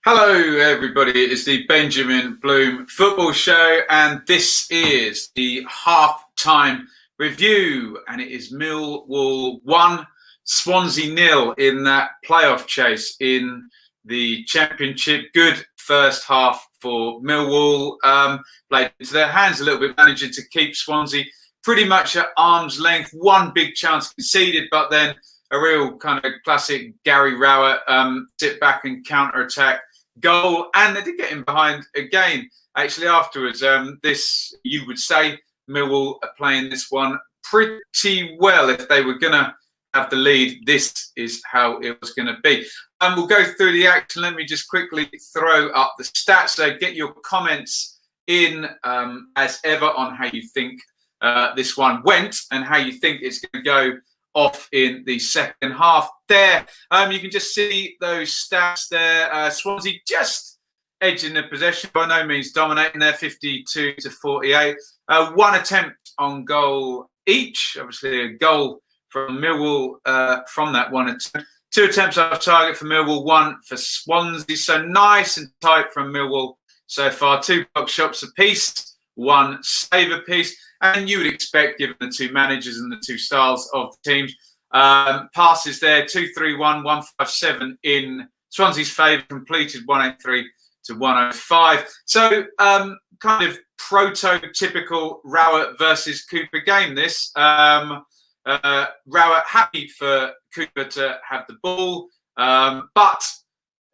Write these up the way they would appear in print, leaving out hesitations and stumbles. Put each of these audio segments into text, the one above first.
Hello, everybody. It's the Benjamin Bloom Football Show, and this is the half-time review. And it is Millwall 1, Swansea 0 in that playoff chase in the Championship. Good first half for Millwall. Played into their hands a little bit, managing to keep Swansea pretty much at arm's length. One big chance conceded, but then a real kind of classic Gary Rowett sit back and counter-attack goal, and they did get him behind again actually afterwards. This, you would say, Millwall are playing this one pretty well. If they were going to have the lead, this is how it was going to be. We'll go through the action. Let me just quickly throw up the stats. So get your comments in as ever on how you think this one went and how you think it's going to go off in the second half. There, you can just see those stats there. Swansea just edging the possession, by no means dominating there, 52-48. One attempt on goal each. Obviously, a goal from Millwall from that one attempt. Two attempts off target for Millwall, one for Swansea. So nice and tight from Millwall so far. Two box shots apiece, one save apiece. And you would expect, given the two managers and the two styles of the teams, passes there, 2-3-1, 157 in Swansea's favour, completed 183-105. So kind of prototypical Rowett versus Cooper game, this. Rowett happy for Cooper to have the ball, but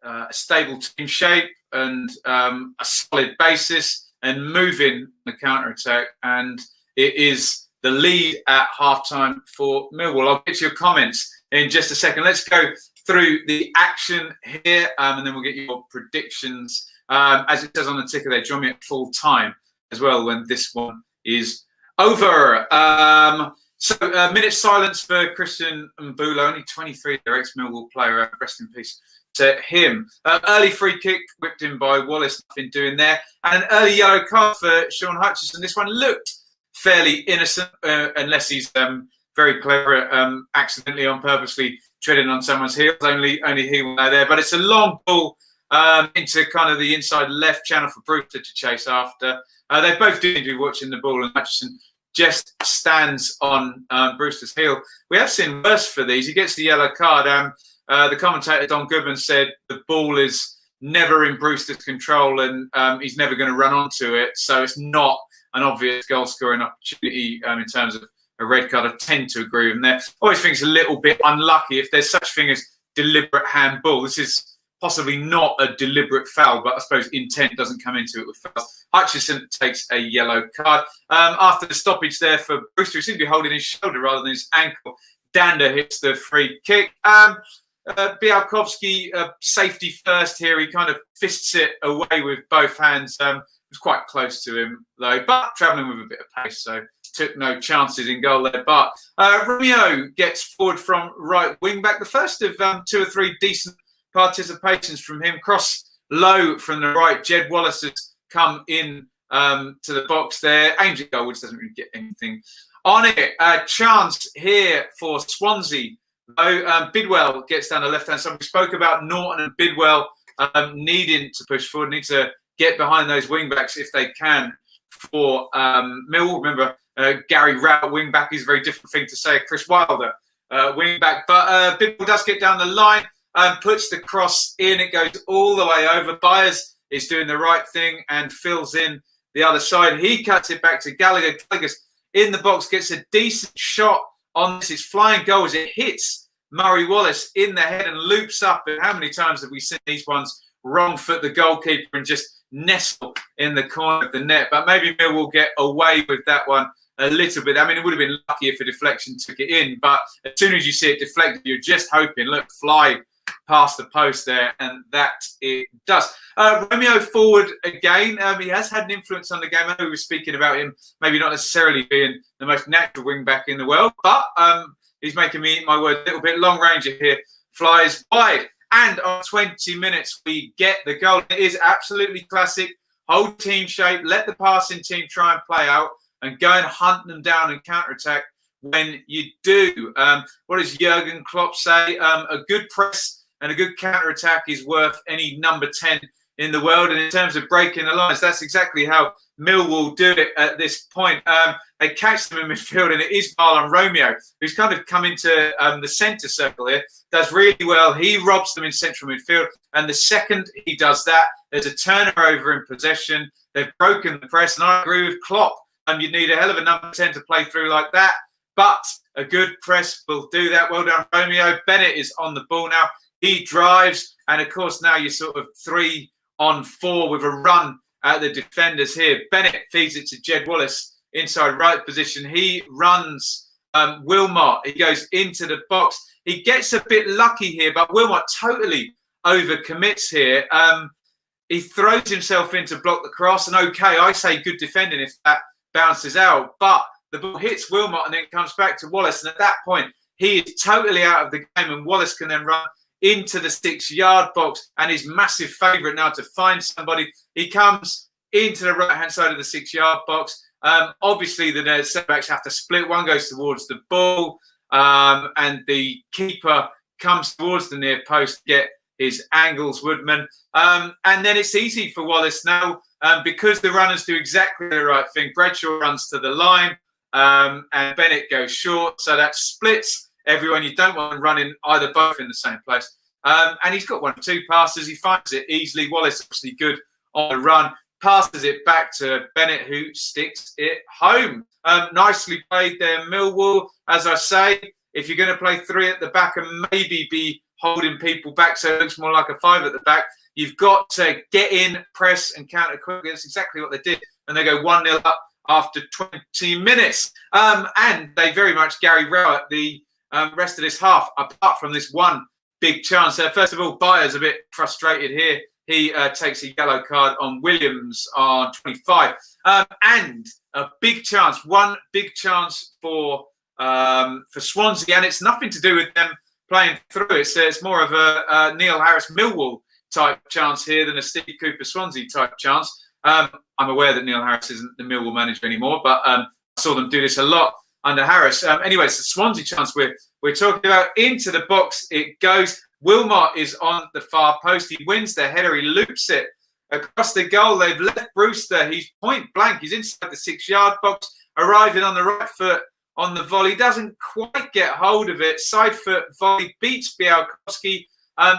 a stable team shape and a solid basis and moving the counter-attack. And it is the lead at halftime for Millwall. I'll get to your comments in just a second. Let's go through the action here, and then we'll get your predictions. As it says on the ticker there, join me at full time as well when this one is over. Minute silence for Christian Mbula, only 23, their ex-Millwall player. Rest in peace to him. Early free kick whipped in by Wallace, nothing doing there. And an early yellow card for Sean Hutchinson. This one looked fairly innocent, unless he's very clever at accidentally on purposely treading on someone's heels. Only he will know there. But it's a long ball into kind of the inside left channel for Brewster to chase after. They both do enjoy watching the ball, and Hutchinson just stands on Brewster's heel. We have seen worse for these. He gets the yellow card. The commentator, Don Goodman, said the ball is never in Brewster's control and he's never going to run onto it. So it's not an obvious goal-scoring opportunity in terms of a red card. I tend to agree with him there. I always think it's a little bit unlucky if there's such thing as deliberate handball. This is possibly not a deliberate foul, but I suppose intent doesn't come into it with fouls. Hutchinson takes a yellow card. After the stoppage there for Brewster, he seemed to be holding his shoulder rather than his ankle. Dander hits the free kick. Białkowski, safety first here. He kind of fists it away with both hands. Was quite close to him, though, but travelling with a bit of pace, so took no chances in goal there. But Romeo gets forward from right wing back. The first of two or three decent participations from him. Cross low from the right. Jed Wallace has come in to the box there. Aims at goal, which doesn't really get anything on it. Chance here for Swansea. Bidwell gets down the left-hand side. We spoke about Norton and Bidwell needing to push forward, need to get behind those wing-backs if they can for Millwall. Remember, Gary Rowett wing-back is a very different thing to say Chris Wilder wing-back. But Bidwell does get down the line and puts the cross in. It goes all the way over. Byers is doing the right thing and fills in the other side. He cuts it back to Gallagher. Gallagher's in the box, gets a decent shot on this. It's flying goal as it hits Murray Wallace in the head and loops up. And how many times have we seen these ones wrong foot the goalkeeper and just nestle in the corner of the net? But maybe Mill will get away with that one a little bit. I mean, it would have been lucky if a deflection took it in, but as soon as you see it deflected, you're just hoping, look, fly past the post there, and that it does. Romeo forward again. He has had an influence on the game. I know we were speaking about him maybe not necessarily being the most natural wing back in the world, but he's making me eat my word a little bit. Long ranger here, flies wide. And on 20 minutes, we get the goal. It is absolutely classic. Hold team shape, let the passing team try and play out, and go and hunt them down and counter-attack when you do. What does Jurgen Klopp say? A good press and a good counter-attack is worth any number 10 in the world. And in terms of breaking the lines, that's exactly how Millwall do it at this point. They catch them in midfield, and it is Marlon Romeo, who's kind of come into the centre circle here, does really well. He robs them in central midfield, and the second he does that, there's a turnover in possession. They've broken the press, and I agree with Klopp. You'd need a hell of a number 10 to play through like that, but a good press will do that. Well done, Romeo. Bennett is on the ball now. He drives, and of course now you're sort of 3-on-4 with a run at the defenders here. Bennett feeds it to Jed Wallace inside right position. He runs Wilmot. He goes into the box. He gets a bit lucky here, but Wilmot totally overcommits here. He throws himself in to block the cross, and okay, I say good defending if that bounces out, but the ball hits Wilmot and then comes back to Wallace, and at that point he is totally out of the game, and Wallace can then run into the 6-yard box, and his massive favourite now to find somebody. He comes into the right-hand side of the 6-yard box. Obviously, the centre-backs have to split. One goes towards the ball, and the keeper comes towards the near post to get his angles, Woodman. And then it's easy for Wallace now because the runners do exactly the right thing. Bradshaw runs to the line, and Bennett goes short. So that splits everyone. You don't want to run in either both in the same place. And he's got 1 or 2 passes. He finds it easily. Wallace obviously good on the run. Passes it back to Bennett, who sticks it home. Nicely played there, Millwall. As I say, if you're going to play 3 at the back and maybe be holding people back so it looks more like a 5 at the back, you've got to get in, press, and counter quickly. That's exactly what they did. And they go 1-0 up after 20 minutes. And they very much Gary Rowett the rest of this half, apart from this one big chance. First of all, Byers a bit frustrated here. He takes a yellow card on Williams on 25. And a big chance, one big chance for Swansea. And it's nothing to do with them playing through it. So it's more of a Neil Harris Millwall type chance here than a Steve Cooper Swansea type chance. I'm aware that Neil Harris isn't the Millwall manager anymore, but I saw them do this a lot under Harris. Anyway, it's the Swansea chance we're talking about. Into the box it goes. Wilmot is on the far post. He wins the header. He loops it across the goal. They've left Brewster. He's point blank. He's inside the 6-yard box, arriving on the right foot on the volley. Doesn't quite get hold of it. Side foot volley beats Białkowski.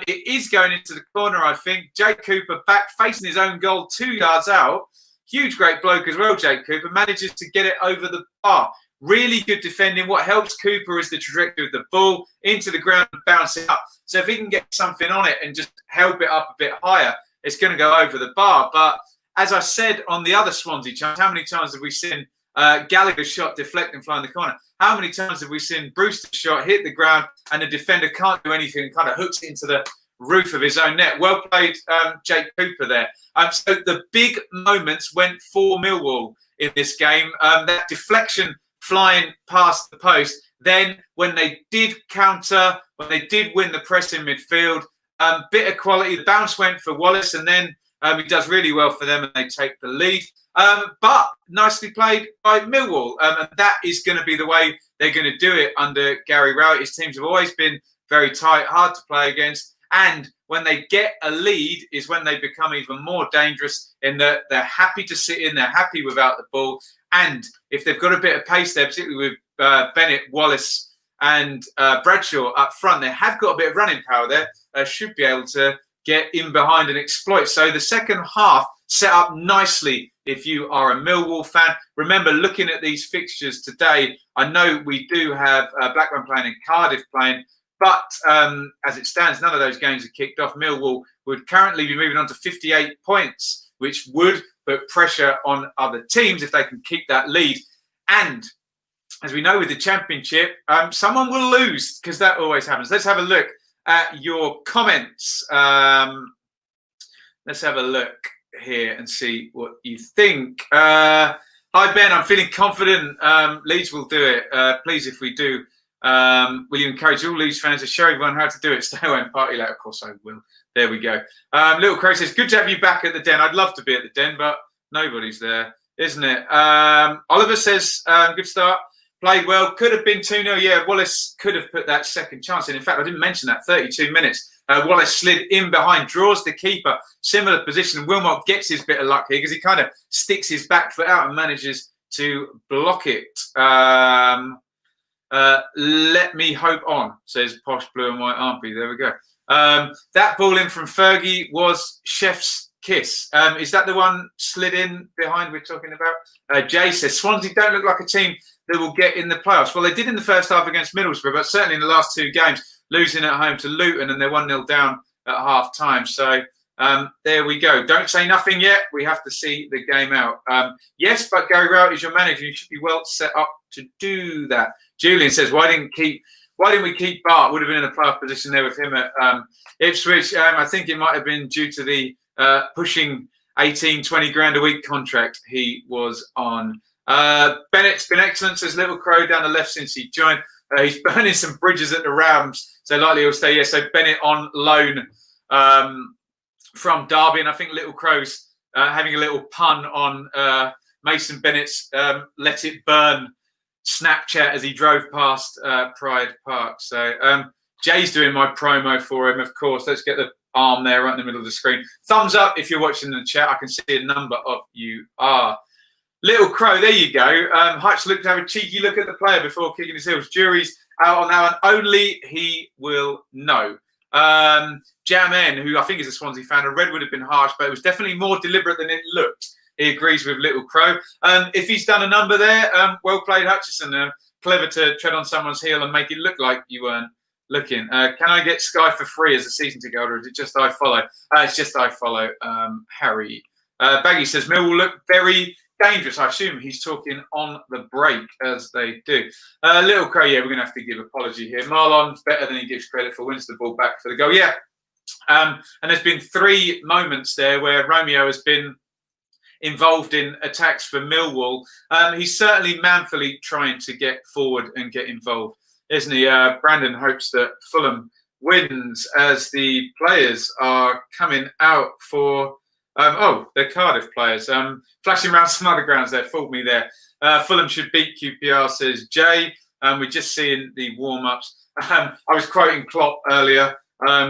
It is going into the corner, I think. Jake Cooper back facing his own goal 2 yards out. Huge, great bloke as well, Jake Cooper. Manages to get it over the bar. Really good defending. What helps Cooper is the trajectory of the ball into the ground and bounce it up. So if he can get something on it and just help it up a bit higher, it's going to go over the bar. But as I said on the other Swansea chance, how many times have we seen Gallagher's shot deflect and fly in the corner? How many times have we seen Brewster's shot hit the ground and the defender can't do anything and kind of hooks it into the roof of his own net? Well played, Jake Cooper there. So the big moments went for Millwall in this game. That deflection flying past the post. Then when they did counter, when they did win the press in midfield, bit of quality. The bounce went for Wallace, and then he does really well for them and they take the lead. But nicely played by Millwall. And that is going to be the way they're going to do it under Gary Rowett. His teams have always been very tight, hard to play against. And when they get a lead is when they become even more dangerous in that they're happy to sit in, they're happy without the ball. And if they've got a bit of pace there, particularly with Bennett, Wallace and Bradshaw up front, they have got a bit of running power there. Should be able to get in behind and exploit. So the second half set up nicely if you are a Millwall fan. Remember, looking at these fixtures today, I know we do have Blackburn playing and Cardiff playing, but as it stands, none of those games are kicked off. Millwall would currently be moving on to 58 points, which would put pressure on other teams if they can keep that lead. And as we know with the Championship, someone will lose because that always happens. Let's have a look at your comments. Let's have a look here and see what you think. Hi, Ben. I'm feeling confident. Leeds will do it. Please, if we do, will you encourage all Leeds fans to show everyone how to do it? Stay away and party late. Of course I will. There we go. Little Crow says, good to have you back at the Den. I'd love to be at the Den, but nobody's there, isn't it? Oliver says, good start. played well. Could have been 2-0. Yeah, Wallace could have put that second chance in. In fact, I didn't mention that. 32 minutes. Wallace slid in behind, draws the keeper. Similar position. Wilmot gets his bit of luck here because he kind of sticks his back foot out and manages to block it. Let me hope on, says Posh Blue and White Armpy. There we go. That ball in from Fergie was Chef's kiss. Is that the one slid in behind we're talking about? Jay says, Swansea don't look like a team that will get in the playoffs. Well, they did in the first half against Middlesbrough, but certainly in the last two games, losing at home to Luton, and they're 1-0 down at half-time. So there we go. Don't say nothing yet. We have to see the game out. Yes, but Gary Rowett is your manager. You should be well set up to do that. Julian says, why didn't we keep Bart? Would have been in a playoff position there with him at Ipswich. I think it might have been due to the pushing 18, 20 grand a week contract he was on. Bennett's been excellent, says Little Crow down the left since he joined. He's burning some bridges at the Rams, so likely he'll stay. Yeah, so Bennett on loan from Derby, and I think Little Crow's having a little pun on Mason Bennett's Let It Burn Snapchat as he drove past Pride Park. So Jay's doing my promo for him, of course. Let's get the arm there right in the middle of the screen. Thumbs up if you're watching in the chat. I can see a number of you are. Little Crow, there you go. Hutch looked to have a cheeky look at the player before kicking his heels. Jury's out on that one. Only he will know. Jam N, who I think is a Swansea fan, a red would have been harsh, but it was definitely more deliberate than it looked. He agrees with Little Crow. If he's done a number there, well played, Hutchison. Clever to tread on someone's heel and make it look like you weren't looking. Can I get Sky for free as a season ticket holder? Or is it just I follow? It's just I follow. Harry. Baggy says, Millwall look very dangerous. I assume he's talking on the break, as they do. Little Crow, yeah, we're going to have to give apology here. Marlon's better than he gives credit for, wins the ball back for the goal. Yeah. And there's been 3 moments there where Romeo has been involved in attacks for Millwall. He's certainly manfully trying to get forward and get involved, isn't he? Brandon hopes that Fulham wins as the players are coming out for... they're Cardiff players. Flashing around some other grounds there, fooled me there. Fulham should beat QPR, says Jay. We're just seeing the warm-ups. I was quoting Klopp earlier.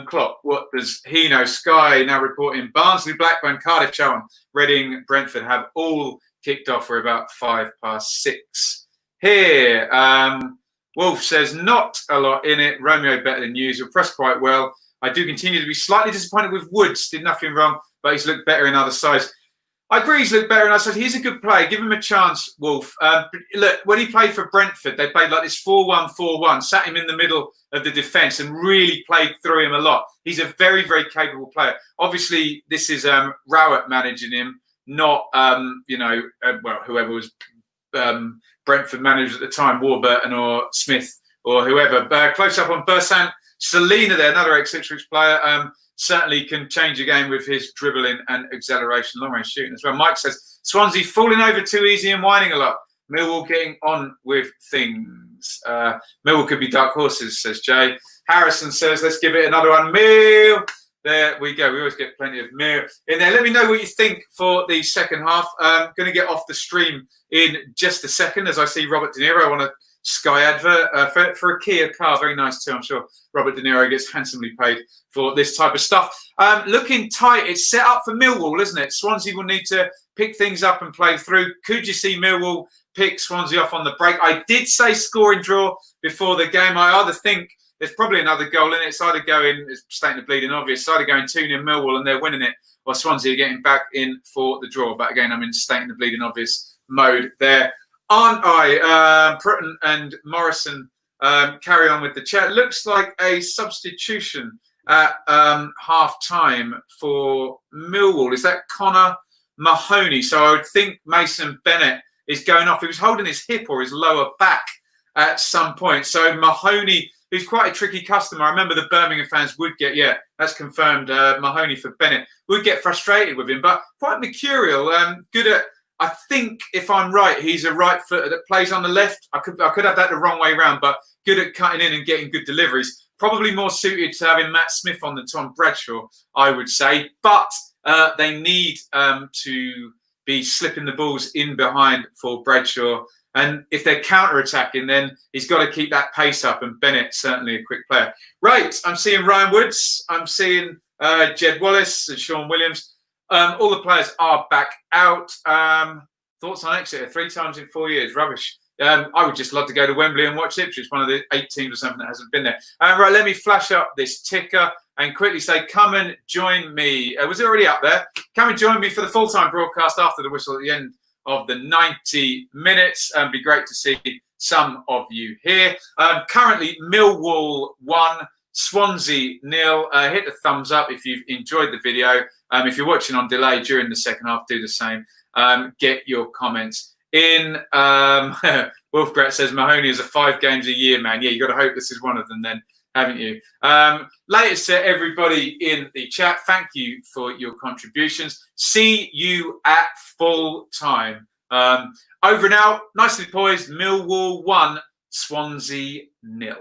Klopp, what does he know? Sky now reporting Barnsley, Blackburn, Cardiff, Charlton, Reading, Brentford have all kicked off for about 6:05 here. Wolf says not a lot in it. Romeo better than usual. Pressed quite well. I do continue to be slightly disappointed with Woods. Did nothing wrong, but he's looked better in other sides. I agree he's looked better in other sides. He's a good player. Give him a chance, Wolf. Look, when he played for Brentford, they played like this 4-1-4-1, sat him in the middle of the defence and really played through him a lot. He's a very, very capable player. Obviously, this is Rowett managing him, not, whoever was Brentford manager at the time, Warburton or Smith or whoever. Close up on Bursan. Selena there, another ex-Ipswich player, certainly can change a game with his dribbling and acceleration, long-range shooting as well. Mike says, Swansea falling over too easy and whining a lot. Millwall getting on with things. Millwall could be dark horses, says Jay. Harrison says, let's give it another one. Mill. There we go. We always get plenty of Mill in there. Let me know what you think for the second half. I'm going to get off the stream in just a second as I see Robert De Niro. I want to Sky advert for a Kia car. Very nice too. I'm sure Robert De Niro gets handsomely paid for this type of stuff. Looking tight. It's set up for Millwall, isn't it? Swansea will need to pick things up and play through. Could you see Millwall pick Swansea off on the break? I did say scoring draw before the game. I either think there's probably another goal in it. It's either going, it's stating the bleeding obvious, it's either going 2-0 Millwall and they're winning it, or Swansea are getting back in for the draw. But again, I'm in stating the bleeding obvious mode there. Aren't I? Burton and Morrison carry on with the chat. Looks like a substitution at half-time for Millwall. Is that Connor Mahoney? So I would think Mason Bennett is going off. He was holding his hip or his lower back at some point. So Mahoney, who's quite a tricky customer. I remember the Birmingham fans would get, yeah, that's confirmed, Mahoney for Bennett, would get frustrated with him, but quite mercurial, good at, I think, if I'm right, he's a right footer that plays on the left. I could have that the wrong way around, but good at cutting in and getting good deliveries. Probably more suited to having Matt Smith on than Tom Bradshaw, I would say. But they need to be slipping the balls in behind for Bradshaw. And if they're counter-attacking, then he's got to keep that pace up. And Bennett's certainly a quick player. Right, I'm seeing Ryan Woods. I'm seeing Jed Wallace and Sean Williams. All the players are back out. Thoughts on Exeter? 3 times in 4 years. Rubbish. I would just love to go to Wembley and watch Ipswich. It's one of the 8 teams or something that hasn't been there. Right, let me flash up this ticker and quickly say, come and join me. Was it already up there? Come and join me for the full-time broadcast after the whistle at the end of the 90 minutes. It'd be great to see some of you here. Currently, Millwall 1, Swansea 0. Hit the thumbs up if you've enjoyed the video. If you're watching on delay during the second half, do the same. Get your comments in. Wolfgrat says Mahoney is a 5 games a year man. Yeah, you got to hope this is one of them then, haven't you? Latest to everybody in the chat, thank you for your contributions. See you at full time. Over and out, nicely poised. Millwall 1, Swansea 0.